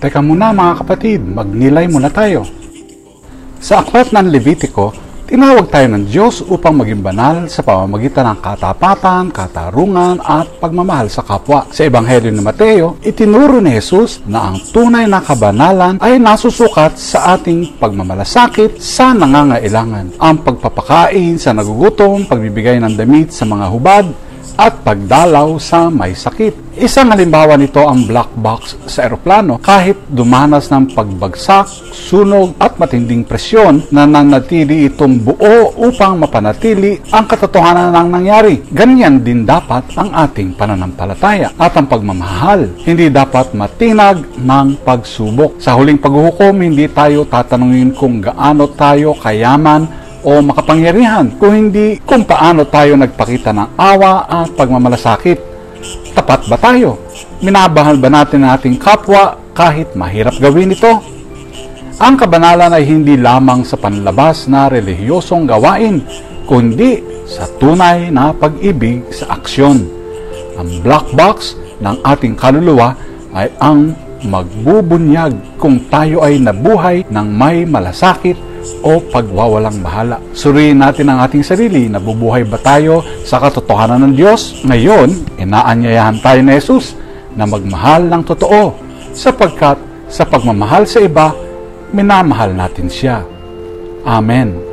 Teka muna mga kapatid, magnilay muna tayo. Sa aklat ng Levitiko, tinawag tayo ng Diyos upang maging banal sa pamamagitan ng katapatan, katarungan at pagmamahal sa kapwa. Sa Ebanghelyo ni Mateo, itinuro ni Jesus na ang tunay na kabanalan ay nasusukat sa ating pagmamalasakit sa nangangailangan, ang pagpapakain sa nagugutom, pagbibigay ng damit sa mga hubad, at pagdalaw sa may sakit. Isang halimbawa nito ang black box sa eroplano. Kahit dumanas ng pagbagsak, sunog at matinding presyon, nananatili itong buo upang mapanatili ang katotohanan ng nangyari. Ganyan din dapat ang ating pananampalataya at ang pagmamahal. Hindi dapat matinag ng pagsubok. Sa huling paghuhukom, hindi tayo tatanungin kung gaano tayo kayaman o makapangyarihan, kung hindi kung paano tayo nagpakita ng awa at pagmamalasakit. Tapat ba tayo? Minabahal ba natin ang ating kapwa kahit mahirap gawin ito? Ang kabanalan ay hindi lamang sa panlabas na relihiyosong gawain, kundi sa tunay na pag-ibig sa aksyon. Ang black box ng ating kaluluwa ay ang magbubunyag kung tayo ay nabuhay ng may malasakit o pagwawalang bahala. Suriin natin ang ating sarili. Nabubuhay ba tayo sa katotohanan ng Diyos? Ngayon, inaanyayahan tayo ni Jesus na magmahal ng totoo, sapagkat sa pagmamahal sa iba, minamahal natin siya. Amen.